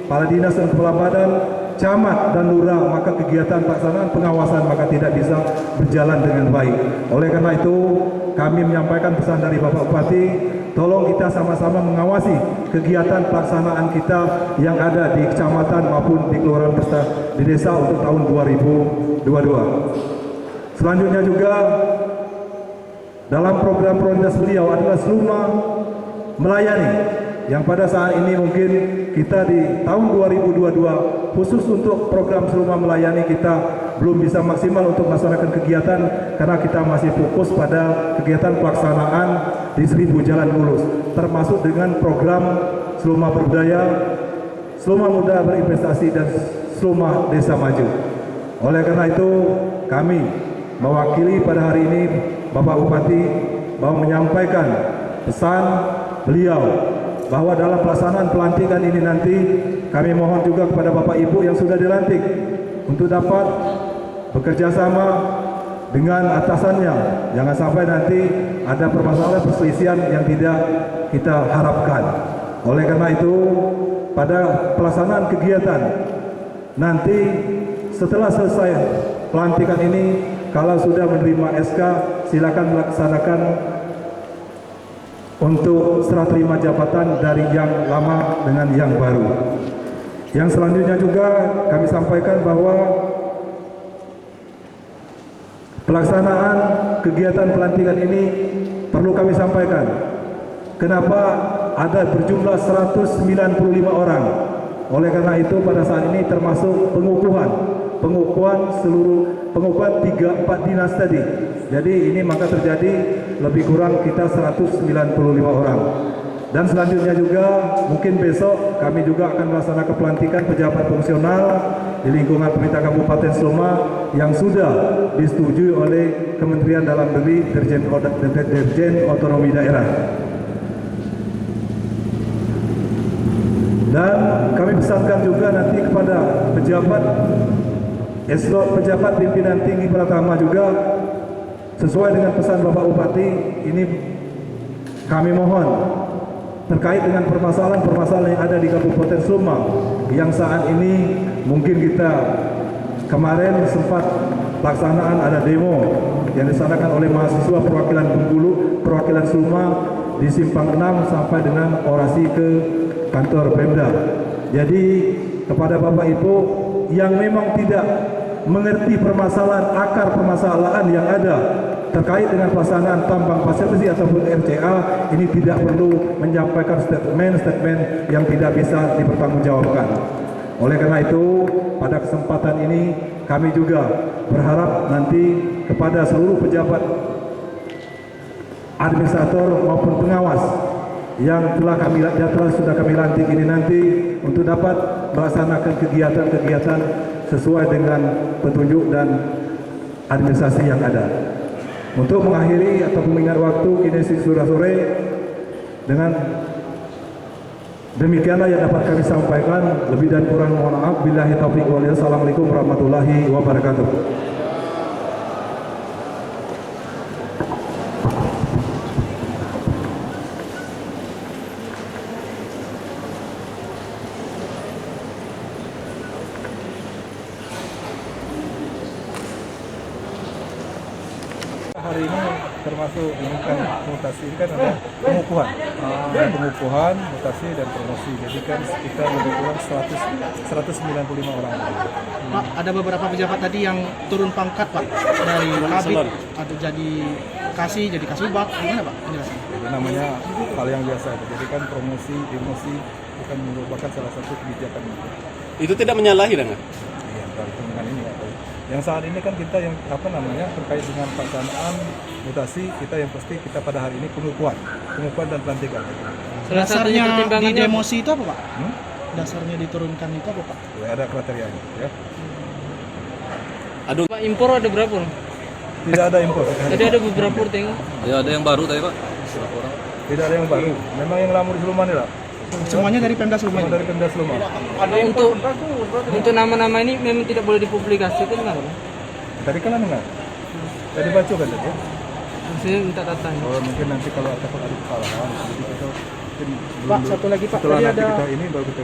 Kepala Dinas dan Kepala Badan, Camat dan Lurah, maka kegiatan pelaksanaan pengawasan maka tidak bisa berjalan dengan baik. Oleh karena itu, kami menyampaikan pesan dari Bapak Bupati, tolong kita sama-sama mengawasi kegiatan pelaksanaan kita yang ada di kecamatan maupun di kelurahan beserta di desa untuk tahun 2022. Selanjutnya juga dalam program prioritas beliau adalah Seluma Melayani, yang pada saat ini mungkin kita di tahun 2022 khusus untuk program Seluma Melayani kita belum bisa maksimal untuk melaksanakan kegiatan karena kita masih fokus pada kegiatan pelaksanaan di 1000 Jalan Mulus, termasuk dengan program Seluma Berbudaya, Seluma Muda Berinvestasi dan Seluma Desa Maju. Oleh karena itu kami mewakili pada hari ini Bapak Bupati mau menyampaikan pesan beliau bahwa dalam pelaksanaan pelantikan ini nanti kami mohon juga kepada Bapak Ibu yang sudah dilantik untuk dapat bekerja sama dengan atasannya. Jangan sampai nanti ada permasalahan perselisihan yang tidak kita harapkan. Oleh karena itu pada pelaksanaan kegiatan nanti setelah selesai pelantikan ini, kalau sudah menerima SK, silakan melaksanakan untuk serah terima jabatan dari yang lama dengan yang baru. Yang selanjutnya juga kami sampaikan bahwa pelaksanaan kegiatan pelantikan ini perlu kami sampaikan. Kenapa ada berjumlah 195 orang? Oleh karena itu pada saat ini termasuk pengukuhan seluruh 3-4 dinas tadi. Jadi ini maka terjadi lebih kurang kita 195 orang. Dan selanjutnya juga mungkin besok kami juga akan melaksanakan pelantikan pejabat fungsional di lingkungan pemerintah Kabupaten Seluma yang sudah disetujui oleh Kementerian Dalam Negeri Dirjen Otonomi Daerah. Dan kami pesankan juga nanti kepada pejabat pimpinan tinggi Pratama juga sesuai dengan pesan Bapak Bupati, ini kami mohon terkait dengan permasalahan yang ada di Kabupaten Seluma yang saat ini mungkin kita kemarin sempat pelaksanaan ada demo yang dilaksanakan oleh mahasiswa perwakilan Bengkulu, perwakilan Seluma di Simpang 6 sampai dengan orasi ke kantor Pemda. Jadi kepada Bapak Ibu yang memang tidak mengerti permasalahan, akar permasalahan yang ada terkait dengan pelaksanaan tambang pasir besi ataupun RCA, ini tidak perlu menyampaikan statement yang tidak bisa dipertanggungjawabkan. Oleh karena itu, pada kesempatan ini kami juga berharap nanti kepada seluruh pejabat administrator maupun pengawas yang sudah kami lantik ini nanti untuk dapat melaksanakan kegiatan-kegiatan sesuai dengan petunjuk dan administrasi yang ada. Untuk mengakhiri atau mengingat waktu kini sudah sore, dengan demikianlah yang dapat kami sampaikan. Lebih dan kurang mohon maaf. Billahi taufiq wal hidayah. Assalamualaikum warahmatullahi wabarakatuh. Hari ini termasuk ini kan mutasi, ini kan ada pengukuhan, mutasi dan promosi. Jadi kan sekitar lebih kurang 195 orang. Pak, ada beberapa pejabat tadi yang turun pangkat, Pak, dari Kabid atau jadi Kasubag, gimana Pak penjelasannya? Jadi namanya hal yang biasa. Jadi kan promosi, demosi bukan merupakan salah satu kebijakan itu. Itu tidak menyalahi dengan? Iya, bergantung dengan ini. Yang saat ini kan kita yang terkait dengan pelaksanaan mutasi, kita yang pasti kita pada hari ini pengukuhan dan pelantikan. Dasarnya di demosi itu apa Pak? Dasarnya diturunkan itu apa Pak? Ya, ada kriterianya ya. Aduh, Pak, impor ada berapa? Tidak ada impor. Tadi ada beberapa orang. Ya ada yang baru tadi Pak. Tidak ada yang baru. Memang yang lama di Sleman ini lah. Semuanya dari Pemda Sleman. Memang dari Pemda Sleman. Untuk nama-nama ini memang tidak boleh dipublikasikan kan? Tadi kan dengar. Tadi baca kan tadi. Saya minta datanya. Oh mungkin nanti kalau ada kesalahan, jadi kita mungkin Pak, satu lagi Pak, setelah tadi nanti ada kita ini baru kita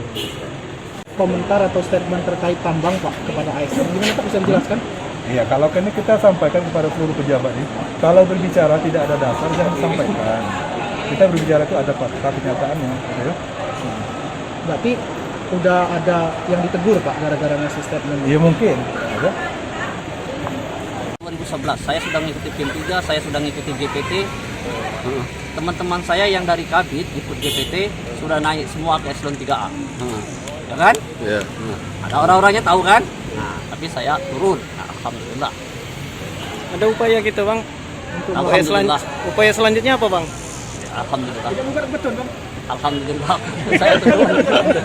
komentar atau statement terkait tambang Pak kepada ASN. Gimana Pak, bisa dijelaskan? Iya, kalau ini kita sampaikan kepada seluruh pejabat ini, kalau berbicara tidak ada dasar jangan sampaikan. Kita berbicara itu ada fakta kenyataannya, ya. Berarti udah ada yang ditegur Pak gara-gara ngasih statement. Iya mungkin, ada. 2011 saya sudah mengikuti PIM 3, saya sudah mengikuti GPT. Teman-teman saya yang dari Kabit ikut GPT sudah naik semua ke eselon 3A. Ya kan? Iya. Ada orang-orangnya tahu kan? Nah, tapi saya turun. Nah, alhamdulillah. Ada upaya kita Bang untuk Alhamdulillah. upaya selanjutnya apa Bang? Alhamdulillah. Betul Bang. Alhamdulillah. Saya turun.